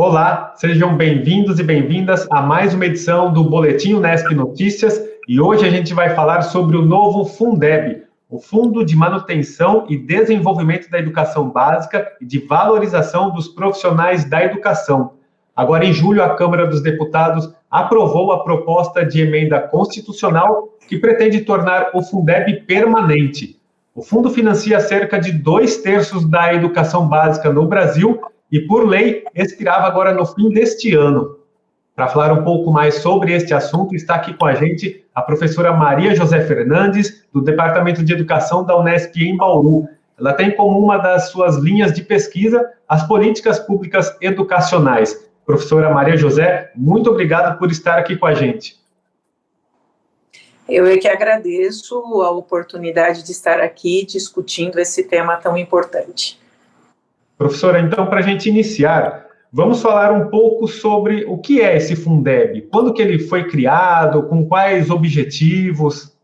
Olá, sejam bem-vindos e bem-vindas a mais uma edição do Boletim Unesp Notícias e hoje a gente vai falar sobre o novo Fundeb, o Fundo de Manutenção e Desenvolvimento da Educação Básica e de Valorização dos Profissionais da Educação. Agora, em julho, a Câmara dos Deputados aprovou a proposta de emenda constitucional que pretende tornar o Fundeb permanente. O fundo financia cerca de 2/3 da educação básica no Brasil e, por lei, expirava agora no fim deste ano. Para falar um pouco mais sobre este assunto, está aqui com a gente a professora Maria José Fernandes, do Departamento de Educação da Unesp em Bauru. Ela tem como uma das suas linhas de pesquisa as políticas públicas educacionais. Professora Maria José, muito obrigado por estar aqui com a gente. Eu é que agradeço a oportunidade de estar aqui discutindo esse tema tão importante. Professora, então, para a gente iniciar, vamos falar um pouco sobre o que é esse Fundeb, quando que ele foi criado, com quais objetivos?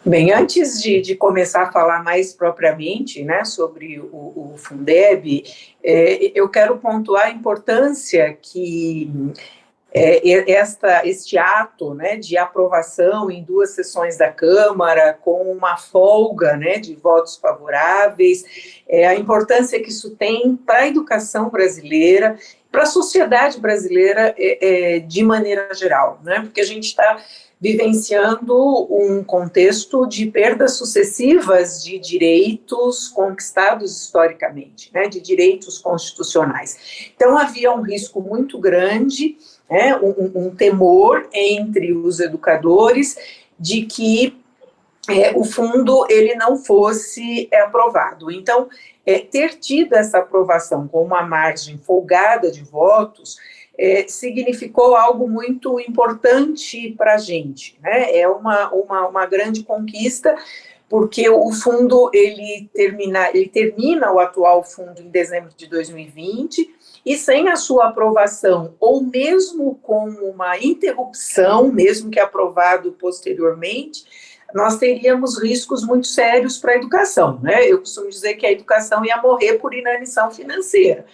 Bem, antes de começar a falar mais propriamente, né, sobre o Fundeb, eu quero pontuar a importância que este ato, né, de aprovação em 2 sessões da Câmara, com uma folga, né, de votos favoráveis, a importância que isso tem para a educação brasileira, para a sociedade brasileira de maneira geral, né, porque a gente está vivenciando um contexto de perdas sucessivas de direitos conquistados historicamente, né, de direitos constitucionais. Então, havia um risco muito grande, um temor entre os educadores de que o fundo ele não fosse aprovado. Então, ter tido essa aprovação com uma margem folgada de votos significou algo muito importante para a gente, né? É uma grande conquista, porque o fundo ele termina o atual fundo em dezembro de 2020, e sem a sua aprovação, ou mesmo com uma interrupção, mesmo que aprovado posteriormente, nós teríamos riscos muito sérios para a educação, né? Eu costumo dizer que a educação ia morrer por inanição financeira,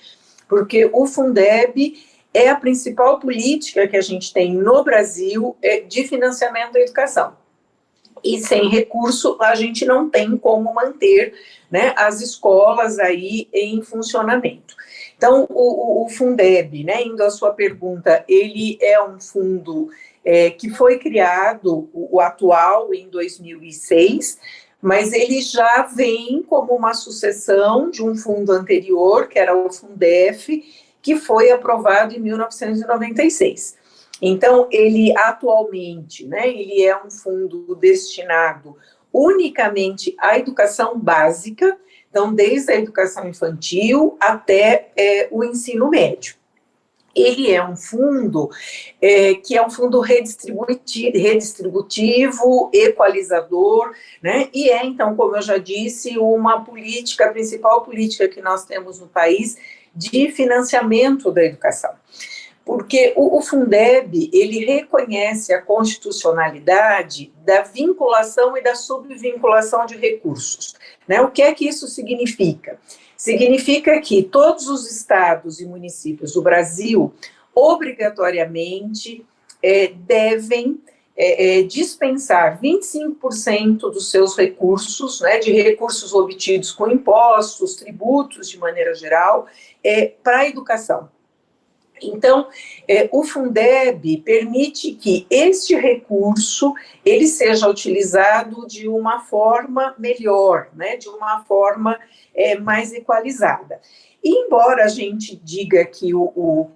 porque o Fundeb é a principal política que a gente tem no Brasil de financiamento da educação. E sem recurso, a gente não tem como manter, né, as escolas aí em funcionamento. Então, o Fundeb, né, indo à sua pergunta, ele é um fundo que foi criado, o atual, em 2006, mas ele já vem como uma sucessão de um fundo anterior, que era o Fundef, que foi aprovado em 1996. Então, ele atualmente, né, ele é um fundo destinado unicamente à educação básica, então, desde a educação infantil até o ensino médio. Ele é um fundo que é um fundo redistributivo, equalizador, né? E então, como eu já disse, uma política, a principal política que nós temos no país de financiamento da educação. Porque o Fundeb, ele reconhece a constitucionalidade da vinculação e da subvinculação de recursos, né? O que é que isso significa? Significa que todos os estados e municípios do Brasil, obrigatoriamente, devem dispensar 25% dos seus recursos, né, de recursos obtidos com impostos, tributos, de maneira geral, para a educação. Então, o Fundeb permite que este recurso ele seja utilizado de uma forma melhor, né, de uma forma mais equalizada. E embora a gente diga que o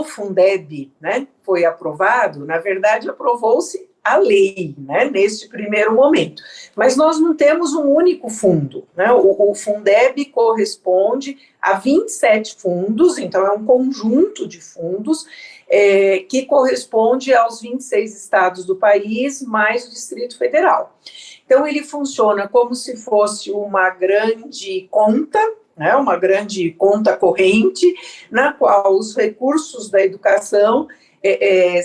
Fundeb, né, foi aprovado, na verdade aprovou-se a lei, né, neste primeiro momento. Mas nós não temos um único fundo, né? O Fundeb corresponde a 27 fundos, então é um conjunto de fundos que corresponde aos 26 estados do país, mais o Distrito Federal. Então ele funciona como se fosse uma grande conta, né, uma grande conta corrente, na qual os recursos da educação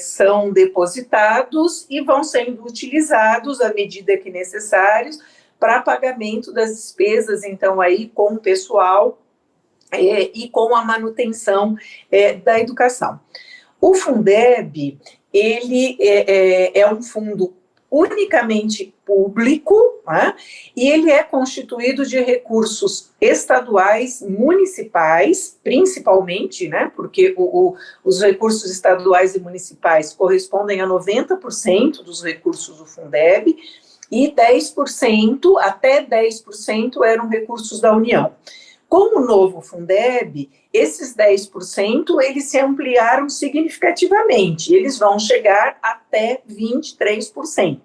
são depositados e vão sendo utilizados à medida que necessários para pagamento das despesas, então, aí com o pessoal e com a manutenção da educação. O Fundeb, ele é um fundo unicamente público, né? E ele é constituído de recursos estaduais, municipais, principalmente, né? Porque os recursos estaduais e municipais correspondem a 90% dos recursos do Fundeb, e 10%, até 10% eram recursos da União. Com o novo Fundeb, esses 10% eles se ampliaram significativamente, eles vão chegar até 23%.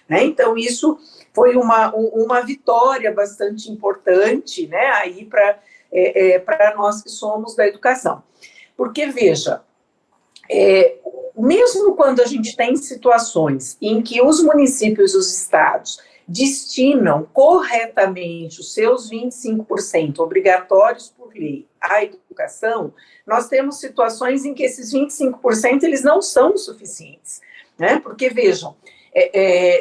Né? Então, isso foi uma vitória bastante importante, né, aí para nós que somos da educação. Porque, veja, mesmo quando a gente tem situações em que os municípios e os estados destinam corretamente os seus 25% obrigatórios por lei à educação, nós temos situações em que esses 25% eles não são suficientes, né? Porque, vejam,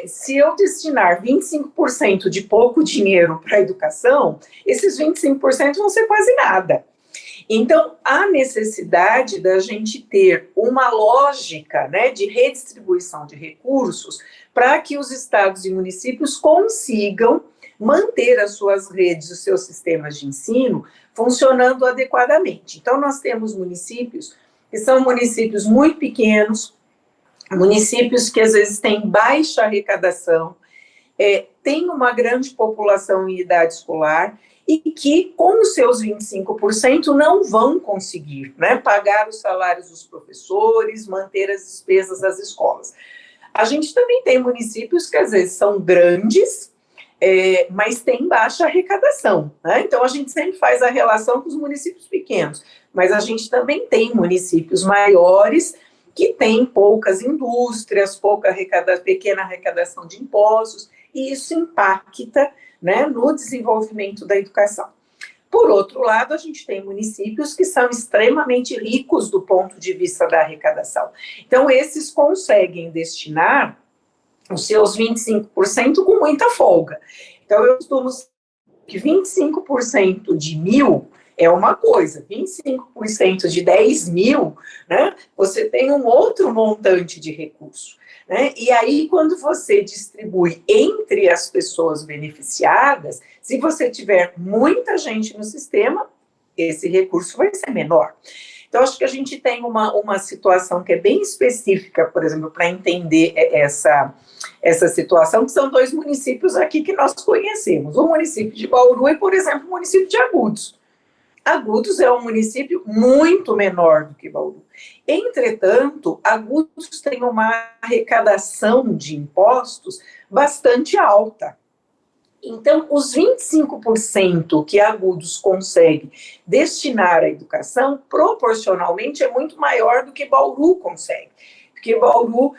se eu destinar 25% de pouco dinheiro para a educação, esses 25% vão ser quase nada. Então, há necessidade da gente ter uma lógica, né, de redistribuição de recursos para que os estados e municípios consigam manter as suas redes, os seus sistemas de ensino funcionando adequadamente. Então, nós temos municípios que são municípios muito pequenos, municípios que às vezes têm baixa arrecadação, têm uma grande população em idade escolar, e que, com os seus 25%, não vão conseguir, né, pagar os salários dos professores, manter as despesas das escolas. A gente também tem municípios que, às vezes, são grandes, mas têm baixa arrecadação, né? Então, a gente sempre faz a relação com os municípios pequenos, mas a gente também tem municípios maiores que têm poucas indústrias, pequena arrecadação de impostos, e isso impacta, né, no desenvolvimento da educação. Por outro lado, a gente tem municípios que são extremamente ricos do ponto de vista da arrecadação. Então, esses conseguem destinar os seus 25% com muita folga. Então, eu costumo dizer que 25% de 1.000 é uma coisa, 25% de 10.000, né, você tem um outro montante de recurso. Né? E aí, quando você distribui entre as pessoas beneficiadas, se você tiver muita gente no sistema, esse recurso vai ser menor. Então, acho que a gente tem uma situação que é bem específica, por exemplo, para entender essa situação, que são 2 municípios aqui que nós conhecemos. O município de Bauru e, por exemplo, o município de Agudos. Agudos é um município muito menor do que Bauru. Entretanto, Agudos tem uma arrecadação de impostos bastante alta. Então, os 25% que Agudos consegue destinar à educação, proporcionalmente, é muito maior do que Bauru consegue. Porque Bauru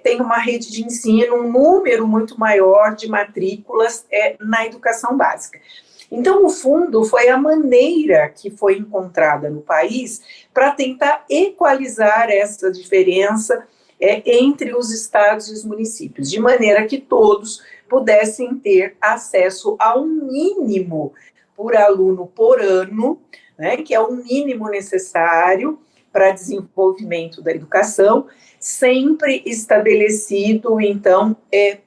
tem uma rede de ensino, um número muito maior de matrículas na educação básica. Então, o fundo foi a maneira que foi encontrada no país para tentar equalizar essa diferença entre os estados e os municípios, de maneira que todos pudessem ter acesso a um mínimo por aluno por ano, né, que é o mínimo necessário para desenvolvimento da educação, sempre estabelecido, então,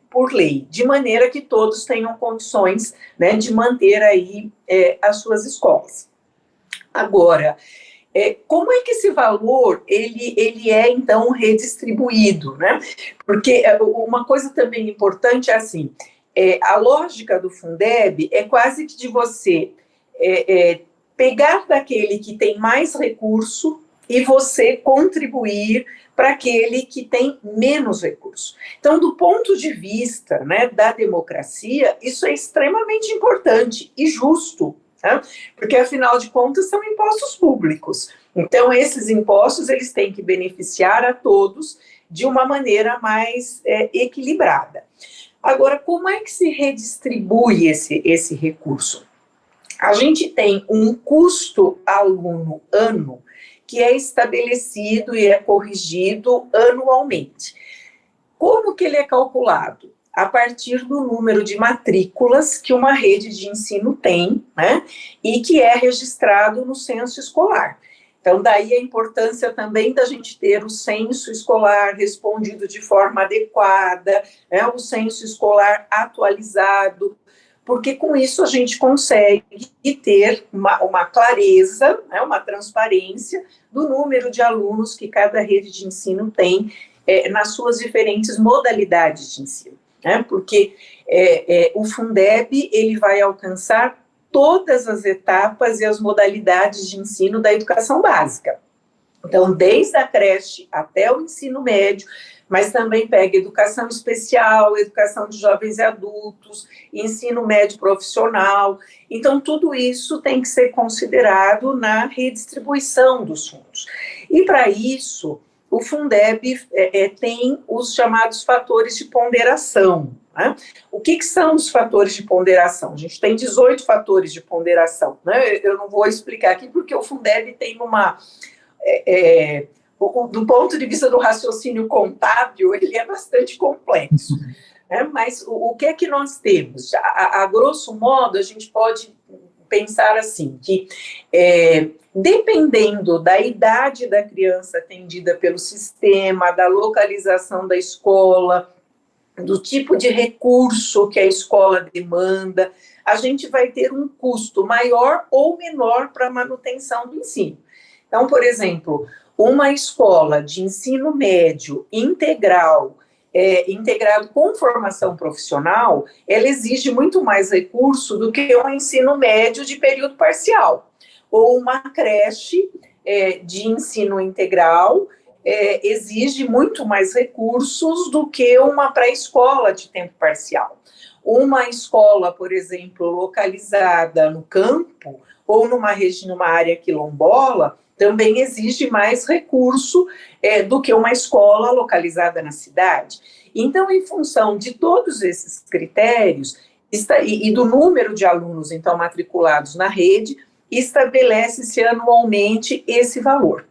por lei, de maneira que todos tenham condições, né, de manter aí as suas escolas. Agora, como é que esse valor ele é, então, redistribuído, né? Porque uma coisa também importante é assim, a lógica do Fundeb é quase que de você pegar daquele que tem mais recurso e você contribuir para aquele que tem menos recursos. Então, do ponto de vista, né, da democracia, isso é extremamente importante e justo, né? Porque, afinal de contas, são impostos públicos. Então, esses impostos eles têm que beneficiar a todos de uma maneira mais equilibrada. Agora, como é que se redistribui esse recurso? A gente tem um custo aluno-ano que é estabelecido e é corrigido anualmente. Como que ele é calculado? a partir do número de matrículas que uma rede de ensino tem, né, e que é registrado no censo escolar. Então, daí a importância também da gente ter o censo escolar respondido de forma adequada, né, o censo escolar atualizado, porque com isso a gente consegue ter uma clareza, né, uma transparência do número de alunos que cada rede de ensino tem nas suas diferentes modalidades de ensino. Né, porque o Fundeb ele vai alcançar todas as etapas e as modalidades de ensino da educação básica. Então, desde a creche até o ensino médio, mas também pega educação especial, educação de jovens e adultos, ensino médio profissional. Então, tudo isso tem que ser considerado na redistribuição dos fundos. E, para isso, o Fundeb tem os chamados fatores de ponderação. Né? O que são os fatores de ponderação? A gente tem 18 fatores de ponderação. Né? Eu não vou explicar aqui, porque o Fundeb tem uma... do ponto de vista do raciocínio contábil, ele é bastante complexo. Né? Mas o que é que nós temos? A grosso modo, a gente pode pensar assim, que dependendo da idade da criança atendida pelo sistema, da localização da escola, do tipo de recurso que a escola demanda, a gente vai ter um custo maior ou menor para a manutenção do ensino. Então, por exemplo, uma escola de ensino médio integral, integrado com formação profissional, ela exige muito mais recurso do que um ensino médio de período parcial, ou uma creche de ensino integral, exige muito mais recursos do que uma pré-escola de tempo parcial. Uma escola, por exemplo, localizada no campo ou numa área quilombola, também exige mais recurso do que uma escola localizada na cidade. Então, em função de todos esses critérios e do número de alunos, então, matriculados na rede, estabelece-se anualmente esse valor.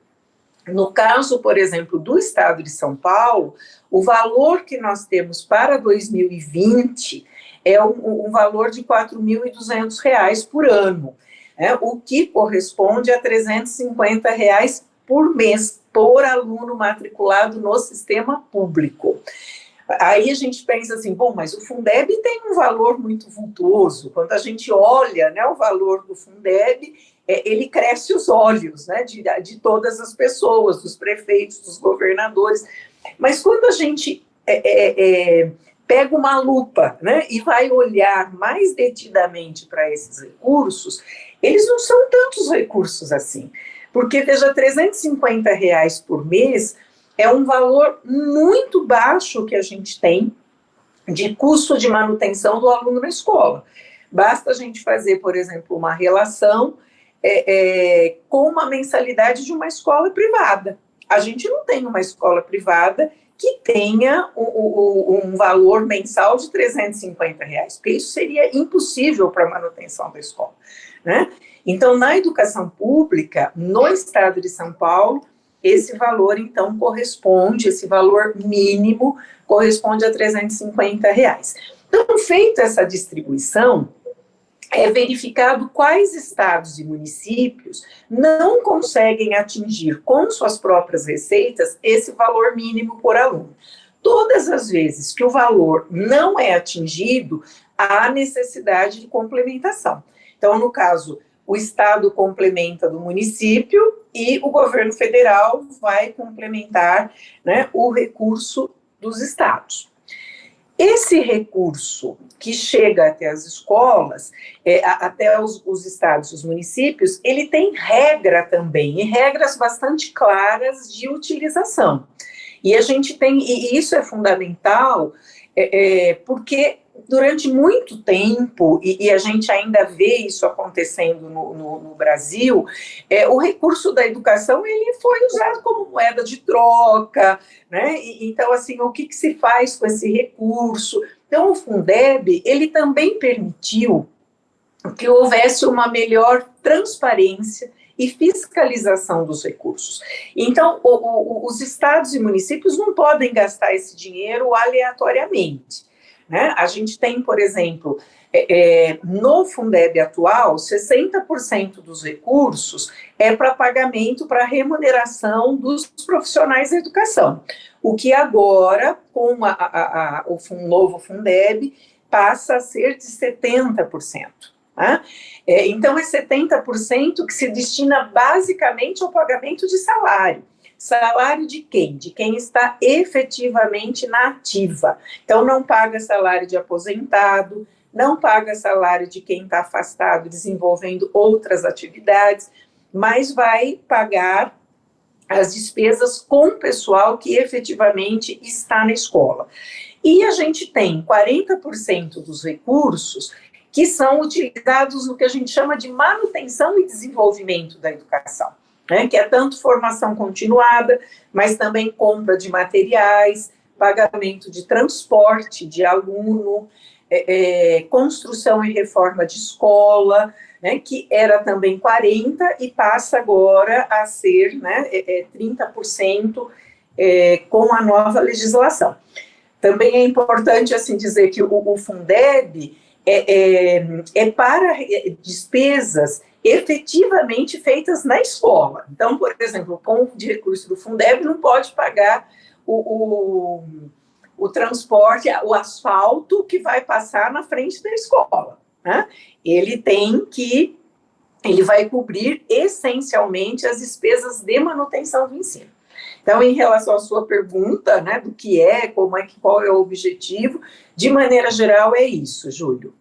No caso, por exemplo, do Estado de São Paulo, o valor que nós temos para 2020 é um valor de R$ 4.200 por ano, o que corresponde a R$ 350 por mês por aluno matriculado no sistema público. Aí a gente pensa assim, bom, mas o Fundeb tem um valor muito vultuoso. Quando a gente olha, né, o valor do Fundeb, ele cresce os olhos, né, de todas as pessoas, dos prefeitos, dos governadores. Mas quando a gente pega uma lupa, né, e vai olhar mais detidamente para esses recursos, eles não são tantos recursos assim. Porque, veja, R$ 350 por mês é um valor muito baixo que a gente tem de custo de manutenção do aluno na escola. Basta a gente fazer, por exemplo, uma relação com uma mensalidade de uma escola privada. A gente não tem uma escola privada que tenha um valor mensal de R$ 350, porque isso seria impossível para a manutenção da escola. Né? Então, na educação pública, no estado de São Paulo, esse valor, então, esse valor mínimo, corresponde a R$ 350. Então, feita essa distribuição, é verificado quais estados e municípios não conseguem atingir com suas próprias receitas esse valor mínimo por aluno. Todas as vezes que o valor não é atingido, há necessidade de complementação. Então, no caso, o estado complementa do município e o governo federal vai complementar, né, o recurso dos estados. Esse recurso que chega até as escolas, até os estados e os municípios, ele tem regra também, e regras bastante claras de utilização. E a gente tem, e isso é fundamental, porque durante muito tempo, e a gente ainda vê isso acontecendo no Brasil, o recurso da educação ele foi usado como moeda de troca, né? Então, assim, o que se faz com esse recurso? Então, o Fundeb, ele também permitiu que houvesse uma melhor transparência e fiscalização dos recursos. Então, os estados e municípios não podem gastar esse dinheiro aleatoriamente, né? A gente tem, por exemplo, no Fundeb atual, 60% dos recursos é para pagamento, para remuneração dos profissionais da educação. O que agora, com o novo Fundeb, passa a ser de 70%. Né? Então, é 70% que se destina basicamente ao pagamento de salário. Salário de quem? De quem está efetivamente na ativa. Então, não paga salário de aposentado, não paga salário de quem está afastado, desenvolvendo outras atividades, mas vai pagar as despesas com o pessoal que efetivamente está na escola. E a gente tem 40% dos recursos que são utilizados no que a gente chama de manutenção e desenvolvimento da educação, né, que é tanto formação continuada, mas também compra de materiais, pagamento de transporte de aluno, construção e reforma de escola, né, que era também 40% e passa agora a ser, né, 30% com a nova legislação. Também é importante assim, dizer que o Fundeb é para despesas efetivamente feitas na escola. Então, por exemplo, com o recurso do Fundeb não pode pagar o transporte, o asfalto que vai passar na frente da escola, né? Ele vai cobrir essencialmente as despesas de manutenção do ensino. Então, em relação à sua pergunta, né, do que qual é o objetivo, de maneira geral é isso, Júlio.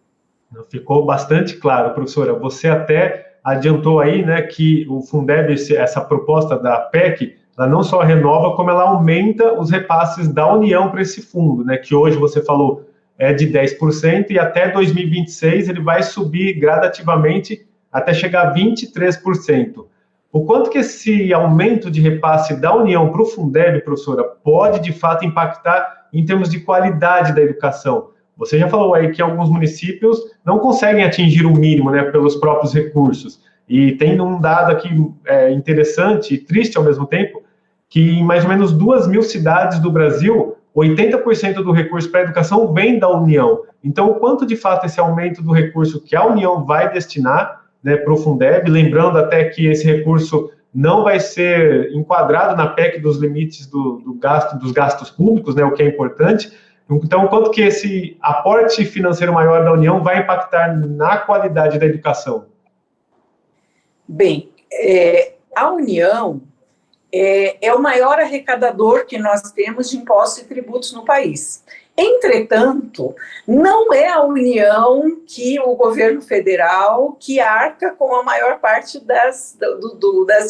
Ficou bastante claro, professora. Você até adiantou aí, né, que o Fundeb, essa proposta da PEC, ela não só renova, como ela aumenta os repasses da União para esse fundo, né, que hoje você falou é de 10% e até 2026 ele vai subir gradativamente até chegar a 23%. O quanto que esse aumento de repasse da União para o Fundeb, professora, pode de fato impactar em termos de qualidade da educação? Você já falou aí que alguns municípios não conseguem atingir o mínimo, né, pelos próprios recursos. E tem um dado aqui interessante e triste ao mesmo tempo, que em mais ou menos 2.000 cidades do Brasil, 80% do recurso para a educação vem da União. Então, o quanto de fato esse aumento do recurso que a União vai destinar, né, para o Fundeb, lembrando até que esse recurso não vai ser enquadrado na PEC dos limites dos gastos públicos, né, o que é importante. Então, quanto que esse aporte financeiro maior da União vai impactar na qualidade da educação? Bem, a União é o maior arrecadador que nós temos de impostos e tributos no país. Entretanto, não é a União que o governo federal que arca com a maior parte das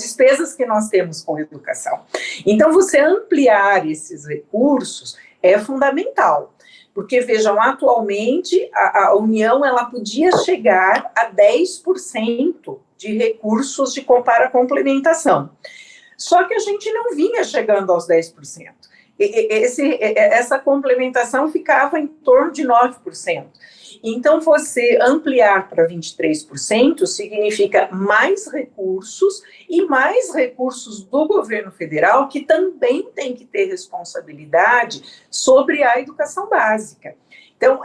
despesas que nós temos com educação. Então, você ampliar esses recursos é fundamental, porque, vejam, atualmente a União ela podia chegar a 10% de recursos para complementação. Só que a gente não vinha chegando aos 10%. Essa complementação ficava em torno de 9%. Então, você ampliar para 23% significa mais recursos e mais recursos do governo federal, que também tem que ter responsabilidade sobre a educação básica. Então,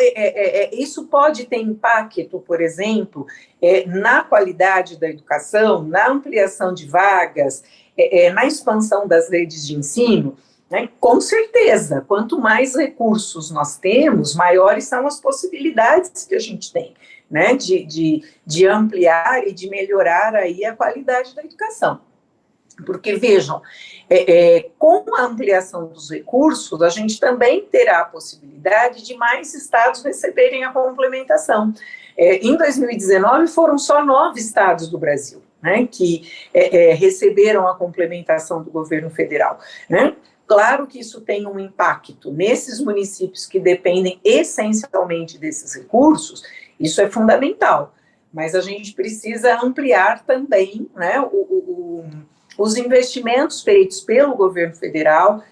isso pode ter impacto, por exemplo, na qualidade da educação, na ampliação de vagas, na expansão das redes de ensino, né? Com certeza, quanto mais recursos nós temos, maiores são as possibilidades que a gente tem, né, de ampliar e de melhorar aí a qualidade da educação. Porque, vejam, com a ampliação dos recursos, a gente também terá a possibilidade de mais estados receberem a complementação. Em 2019, foram só 9 estados do Brasil, né, que receberam a complementação do governo federal, né? Claro que isso tem um impacto nesses municípios que dependem essencialmente desses recursos, isso é fundamental, mas a gente precisa ampliar também, né, os investimentos feitos pelo governo federal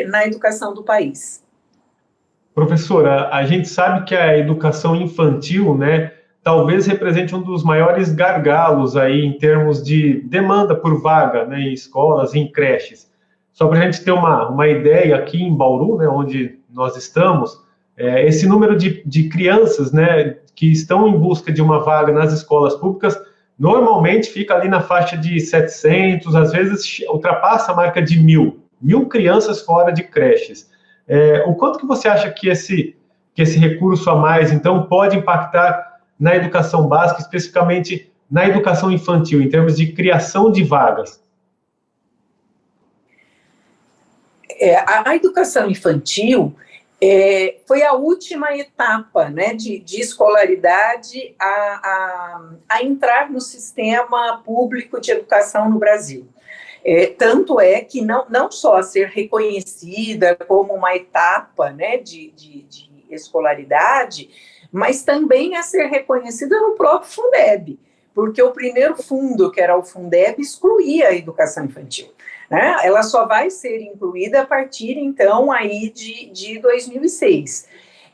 na educação do país. Professora, a gente sabe que a educação infantil, né, talvez represente um dos maiores gargalos aí em termos de demanda por vaga, né, em escolas, em creches. Só para a gente ter uma ideia, aqui em Bauru, né, onde nós estamos, esse número de crianças, né, que estão em busca de uma vaga nas escolas públicas, normalmente fica ali na faixa de 700, às vezes ultrapassa a marca de 1.000 crianças fora de creches. O quanto que você acha que esse recurso a mais, então, pode impactar na educação básica, especificamente na educação infantil, em termos de criação de vagas? A educação infantil foi a última etapa, né, de escolaridade a entrar no sistema público de educação no Brasil. Tanto é que não só a ser reconhecida como uma etapa, né, de escolaridade, mas também a ser reconhecida no próprio Fundeb, porque o primeiro fundo, que era o Fundeb, excluía a educação infantil. Né? Ela só vai ser incluída a partir, então, aí de 2006.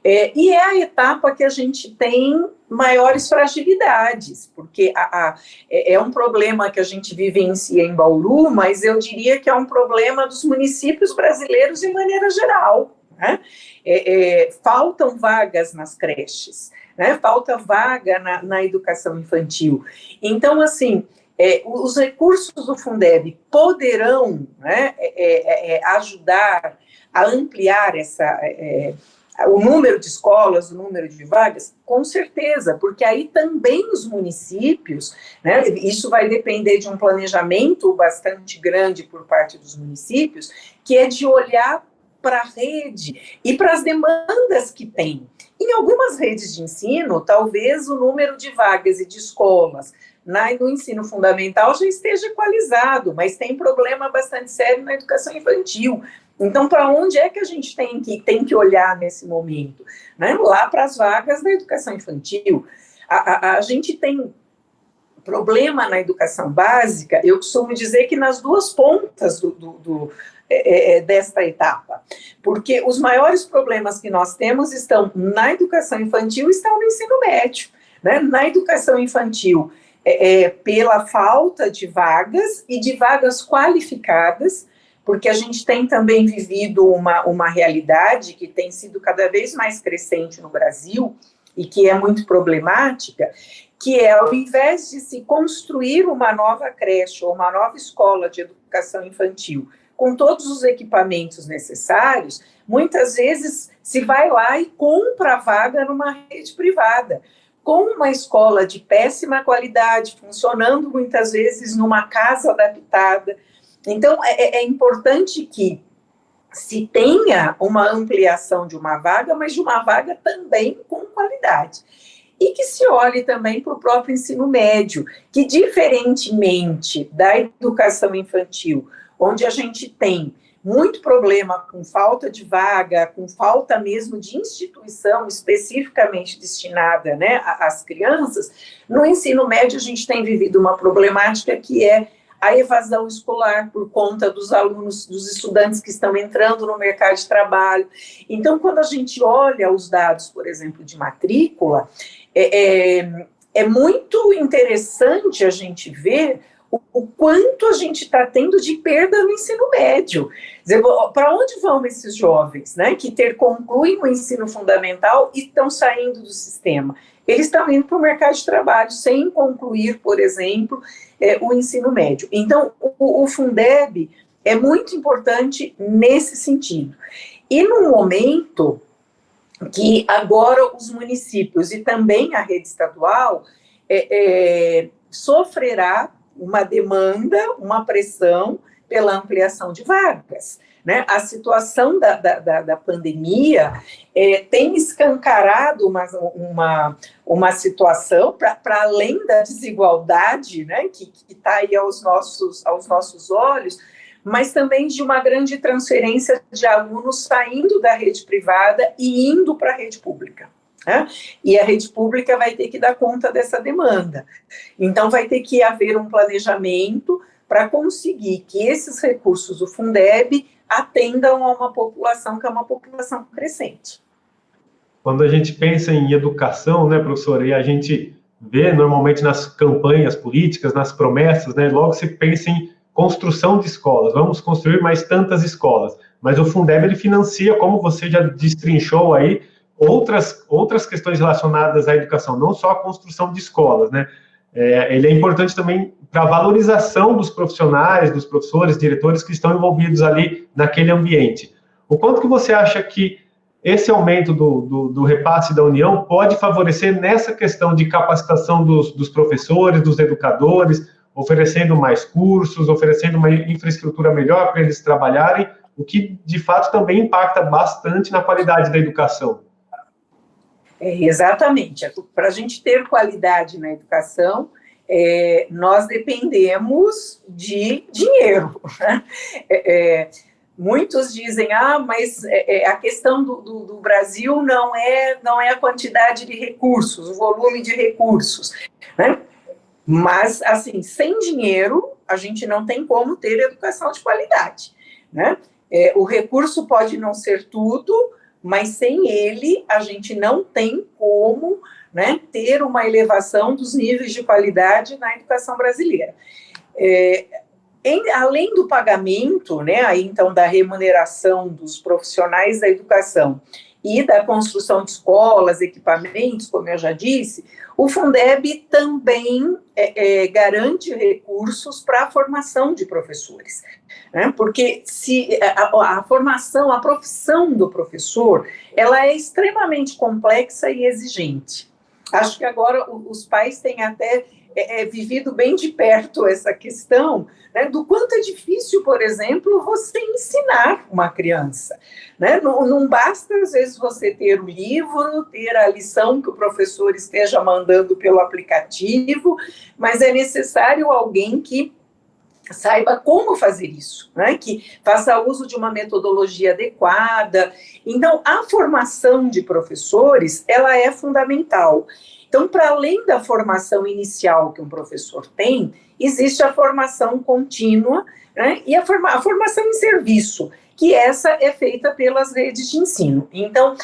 E é a etapa que a gente tem maiores fragilidades, porque é um problema que a gente vivencia em Bauru, mas eu diria que é um problema dos municípios brasileiros de maneira geral. Né? Faltam vagas nas creches, né? Falta vaga na educação infantil. Então, assim, os recursos do Fundeb poderão, né, ajudar a ampliar o número de escolas, o número de vagas, com certeza, porque aí também os municípios, né, isso vai depender de um planejamento bastante grande por parte dos municípios, que é de olhar para a rede e para as demandas que tem. Em algumas redes de ensino, talvez o número de vagas e de escolas no ensino fundamental já esteja equalizado, mas tem problema bastante sério na educação infantil. Então, para onde é que a gente tem que olhar nesse momento? Né? Lá para as vagas da educação infantil. A gente tem problema na educação básica, eu costumo dizer que nas duas pontas desta etapa, porque os maiores problemas que nós temos estão na educação infantil e estão no ensino médio. Né? Na educação infantil, pela falta de vagas e de vagas qualificadas, porque a gente tem também vivido uma realidade que tem sido cada vez mais crescente no Brasil e que é muito problemática, que é, ao invés de se construir uma nova creche ou uma nova escola de educação infantil com todos os equipamentos necessários, muitas vezes se vai lá e compra vaga numa rede privada, com uma escola de péssima qualidade, funcionando muitas vezes numa casa adaptada. Então, é importante que se tenha uma ampliação de uma vaga, mas de uma vaga também com qualidade. E que se olhe também para o próprio ensino médio, que diferentemente da educação infantil, onde a gente tem muito problema com falta de vaga, com falta mesmo de instituição especificamente destinada, né, às crianças, no ensino médio a gente tem vivido uma problemática que é a evasão escolar por conta dos alunos, dos estudantes que estão entrando no mercado de trabalho. Então, quando a gente olha os dados, por exemplo, de matrícula, é muito interessante a gente ver o quanto a gente está tendo de perda no ensino médio. Para onde vão esses jovens, né, que concluem o ensino fundamental e estão saindo do sistema? Eles estão indo para o mercado de trabalho sem concluir, por exemplo, o ensino médio. Então, o Fundeb é muito importante nesse sentido. E no momento que agora os municípios e também a rede estadual sofrerá uma demanda, uma pressão pela ampliação de vagas. Né? A situação da pandemia tem escancarado uma situação para além da desigualdade, né, que está aí aos nossos olhos, mas também de uma grande transferência de alunos saindo da rede privada e indo para a rede pública. Né? E a rede pública vai ter que dar conta dessa demanda. Então, vai ter que haver um planejamento para conseguir que esses recursos do Fundeb atendam a uma população que é uma população crescente. Quando a gente pensa em educação, né, professora, e a gente vê normalmente nas campanhas políticas, nas promessas, né, logo se pensa em construção de escolas, vamos construir mais tantas escolas, mas o Fundeb ele financia, como você já destrinchou aí, outras questões relacionadas à educação, não só a construção de escolas, né? Ele é importante também para a valorização dos profissionais, dos professores, diretores que estão envolvidos ali naquele ambiente. O quanto que você acha que esse aumento do repasse da União pode favorecer nessa questão de capacitação dos professores, dos educadores, oferecendo mais cursos, oferecendo uma infraestrutura melhor para eles trabalharem, o que, de fato, também impacta bastante na qualidade da educação? Exatamente. Para a gente ter qualidade na educação, nós dependemos de dinheiro, né? Muitos dizem, mas a questão do Brasil não é a quantidade de recursos, o volume de recursos, né? Mas, assim, sem dinheiro, a gente não tem como ter educação de qualidade, né? O recurso pode não ser tudo, mas sem ele, a gente não tem como, né, ter uma elevação dos níveis de qualidade na educação brasileira. Além do pagamento, né, aí, então, da remuneração dos profissionais da educação e da construção de escolas, equipamentos, como eu já disse, o Fundeb também garante recursos para a formação de professores, né? Porque se a formação, a profissão do professor, ela é extremamente complexa e exigente. Acho que agora os pais têm até vivido bem de perto essa questão, né, do quanto é difícil, por exemplo, você ensinar uma criança, né? Não basta, às vezes, você ter o livro, ter a lição que o professor esteja mandando pelo aplicativo, mas é necessário alguém que saiba como fazer isso, né? Que faça uso de uma metodologia adequada. Então, a formação de professores, ela é fundamental. Então, para além da formação inicial que um professor tem, existe a formação contínua, né, e a formação em serviço, que essa é feita pelas redes de ensino. Então,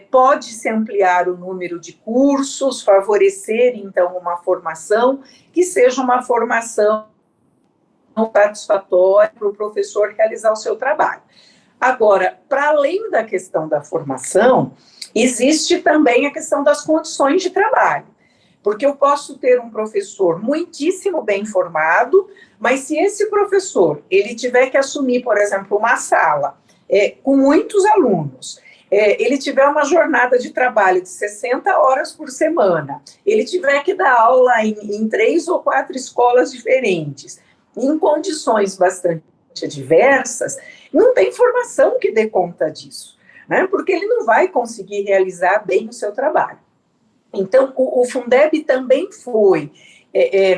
pode-se ampliar o número de cursos, favorecer, então, uma formação que seja uma formação satisfatória para o professor realizar o seu trabalho. Agora, para além da questão da formação, existe também a questão das condições de trabalho, porque eu posso ter um professor muitíssimo bem formado, mas se esse professor ele tiver que assumir, por exemplo, uma sala com muitos alunos, ele tiver uma jornada de trabalho de 60 horas por semana, ele tiver que dar aula em 3 ou 4 escolas diferentes, em condições bastante adversas, não tem formação que dê conta disso, né? Porque ele não vai conseguir realizar bem o seu trabalho. Então, o Fundeb também foi,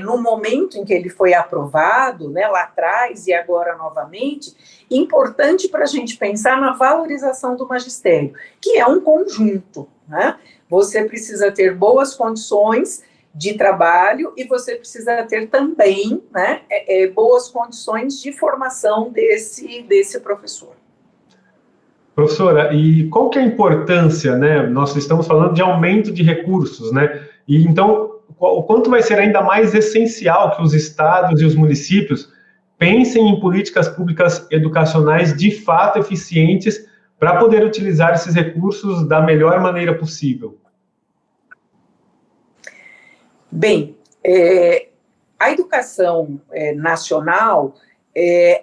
no momento em que ele foi aprovado, né, lá atrás e agora novamente, importante para a gente pensar na valorização do magistério, que é um conjunto, né? Você precisa ter boas condições de trabalho e você precisa ter também, né, boas condições de formação desse professor. Professora, e qual que é a importância, né? Nós estamos falando de aumento de recursos, né? E então, o quanto vai ser ainda mais essencial que os estados e os municípios pensem em políticas públicas educacionais de fato eficientes para poder utilizar esses recursos da melhor maneira possível? Bem, a educação nacional,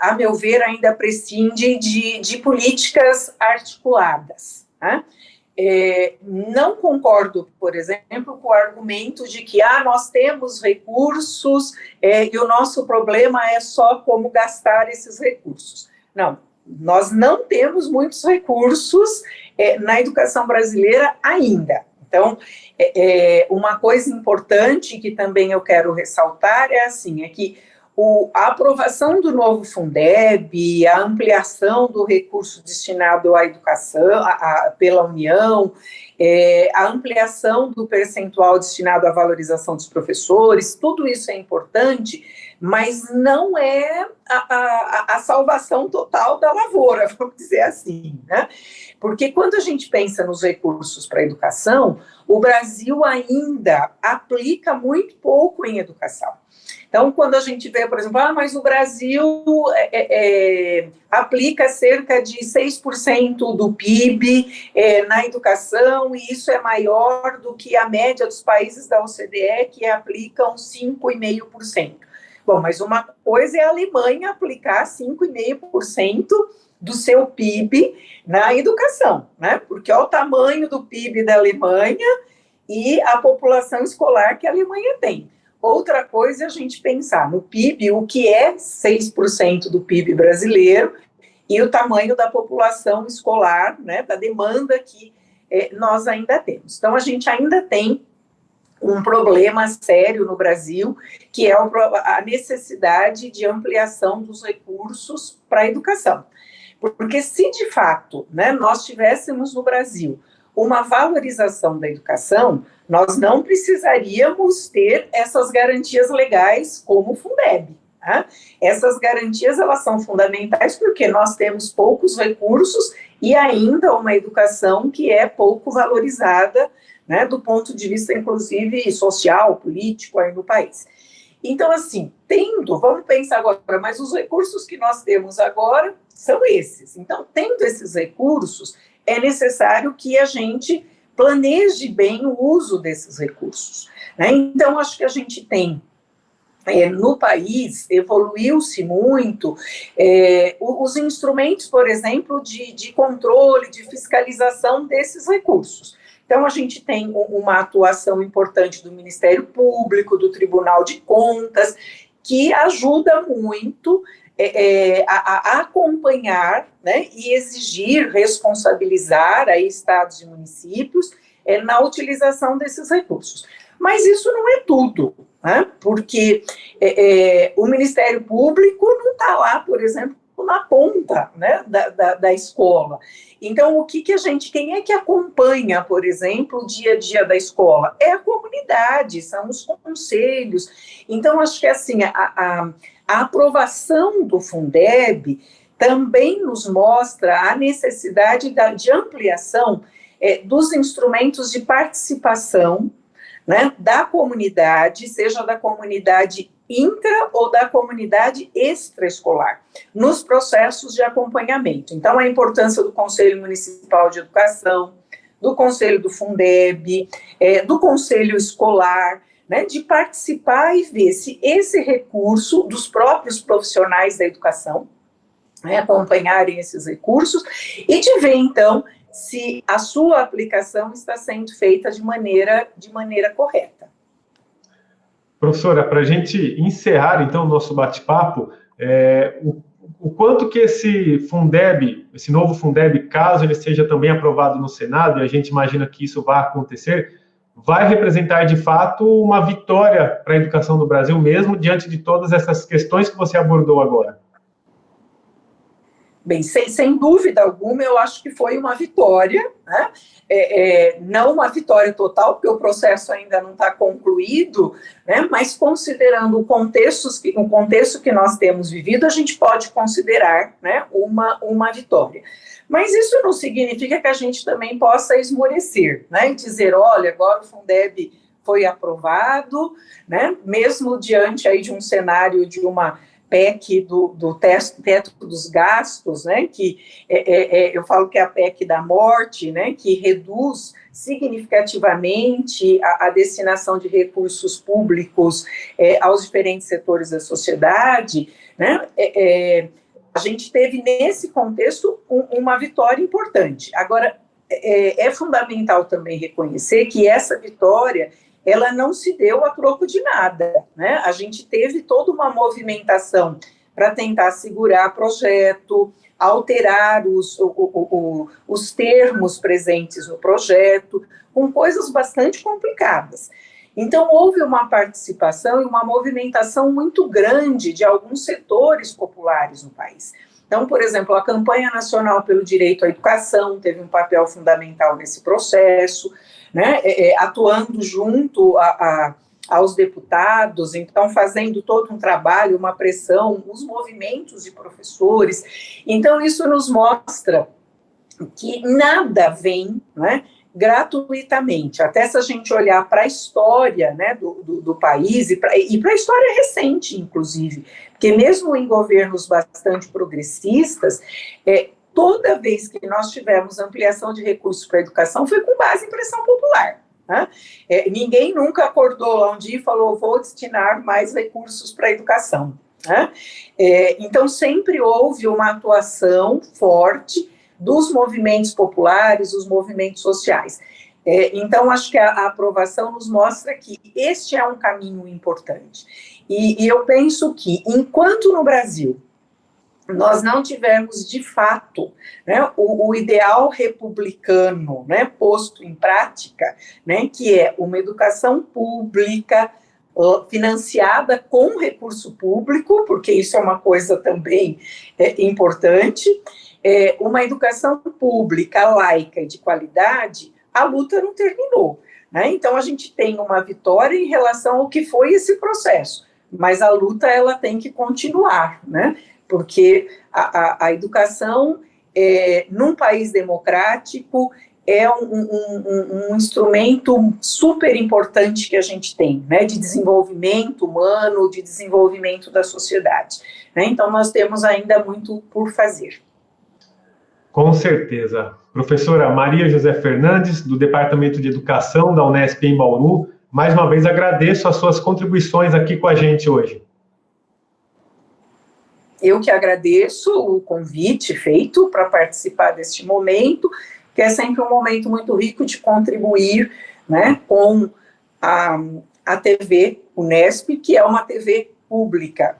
a meu ver, ainda prescinde de políticas articuladas, né? Não concordo, por exemplo, com o argumento de que nós temos recursos e o nosso problema é só como gastar esses recursos. Não, nós não temos muitos recursos na educação brasileira ainda. Então, uma coisa importante que também eu quero ressaltar é que a aprovação do novo Fundeb, a ampliação do recurso destinado à educação pela União, a ampliação do percentual destinado à valorização dos professores, tudo isso é importante, mas não é a salvação total da lavoura, vamos dizer assim, né? Porque quando a gente pensa nos recursos para a educação, o Brasil ainda aplica muito pouco em educação. Então, quando a gente vê, por exemplo, mas o Brasil aplica cerca de 6% do PIB na educação então isso é maior do que a média dos países da OCDE, que aplicam 5,5%. Bom, mas uma coisa é a Alemanha aplicar 5,5% do seu PIB na educação, né? Porque olha o tamanho do PIB da Alemanha e a população escolar que a Alemanha tem. Outra coisa é a gente pensar no PIB, o que é 6% do PIB brasileiro, e o tamanho da população escolar, né, da demanda que nós ainda temos. Então, a gente ainda tem um problema sério no Brasil, que é a necessidade de ampliação dos recursos para a educação. Porque se, de fato, né, nós tivéssemos no Brasil uma valorização da educação, nós não precisaríamos ter essas garantias legais como o Fundeb. Tá? Essas garantias, elas são fundamentais porque nós temos poucos recursos e ainda uma educação que é pouco valorizada, né, do ponto de vista, inclusive, social, político aí no país. Então, assim, vamos pensar agora, mas os recursos que nós temos agora são esses. Então, tendo esses recursos, é necessário que a gente planeje bem o uso desses recursos, né? Então, acho que a gente tem, no país, evoluiu-se muito os instrumentos, por exemplo, de controle, de fiscalização desses recursos. Então, a gente tem uma atuação importante do Ministério Público, do Tribunal de Contas, que ajuda muito a acompanhar, né, e exigir, responsabilizar aí estados e municípios na utilização desses recursos. Mas isso não é tudo, né, porque o Ministério Público não está lá, por exemplo, na ponta, né, da escola. Então, quem é que acompanha, por exemplo, o dia a dia da escola? É a comunidade, são os conselhos. Então, acho que assim, a aprovação do Fundeb também nos mostra a necessidade de ampliação dos instrumentos de participação, né, da comunidade, seja da comunidade intra ou da comunidade extraescolar, nos processos de acompanhamento. Então, a importância do Conselho Municipal de Educação, do Conselho do Fundeb, do Conselho Escolar, né, de participar e ver se esse recurso dos próprios profissionais da educação, né, acompanharem esses recursos, e de ver, então, se a sua aplicação está sendo feita de maneira correta. Professora, para a gente encerrar, então, o nosso bate-papo, o quanto que esse Fundeb, esse novo Fundeb, caso ele seja também aprovado no Senado, e a gente imagina que isso vai acontecer, vai representar, de fato, uma vitória para a educação do Brasil, mesmo diante de todas essas questões que você abordou agora? Bem, sem dúvida alguma, eu acho que foi uma vitória, né? Não uma vitória total, porque o processo ainda não está concluído, né? Mas considerando o contexto que nós temos vivido, a gente pode considerar, né, uma vitória. Mas isso não significa que a gente também possa esmorecer, né, e dizer, olha, agora o Fundeb foi aprovado, né, mesmo diante aí de um cenário de uma PEC do teto dos gastos, né, que eu falo que é a PEC da morte, né, que reduz significativamente a destinação de recursos públicos aos diferentes setores da sociedade, né, a gente teve nesse contexto uma vitória importante. Agora, é fundamental também reconhecer que essa vitória ela não se deu a troco de nada, né? A gente teve toda uma movimentação para tentar segurar projeto, alterar os termos presentes no projeto, com coisas bastante complicadas. Então, houve uma participação e uma movimentação muito grande de alguns setores populares no país. Então, por exemplo, a Campanha Nacional pelo Direito à Educação teve um papel fundamental nesse processo, né, atuando junto aos deputados, então fazendo todo um trabalho, uma pressão, os movimentos de professores. Então, isso nos mostra que nada vem, né, gratuitamente. Até se a gente olhar para a história, né, do país e para a história recente, inclusive, porque mesmo em governos bastante progressistas, toda vez que nós tivemos ampliação de recursos para a educação, foi com base em pressão popular. Né? Ninguém nunca acordou lá um dia e falou, vou destinar mais recursos para a educação. Né? Então, sempre houve uma atuação forte dos movimentos populares, dos movimentos sociais. Então, acho que a aprovação nos mostra que este é um caminho importante. E eu penso que, enquanto no Brasil nós não tivermos, de fato, né, o ideal republicano, né, posto em prática, né, que é uma educação pública, financiada com recurso público, porque isso é uma coisa também importante, uma educação pública, laica e de qualidade, a luta não terminou. Né? Então, a gente tem uma vitória em relação ao que foi esse processo, mas a luta ela tem que continuar, né? Porque a educação, num país democrático, é um instrumento super importante que a gente tem, né, de desenvolvimento humano, de desenvolvimento da sociedade. Né? Então, nós temos ainda muito por fazer. Com certeza. Professora Maria José Fernandes, do Departamento de Educação da Unesp em Bauru, mais uma vez agradeço as suas contribuições aqui com a gente hoje. Eu que agradeço o convite feito para participar deste momento, que é sempre um momento muito rico de contribuir, né, com a TV Unesp, que é uma TV pública.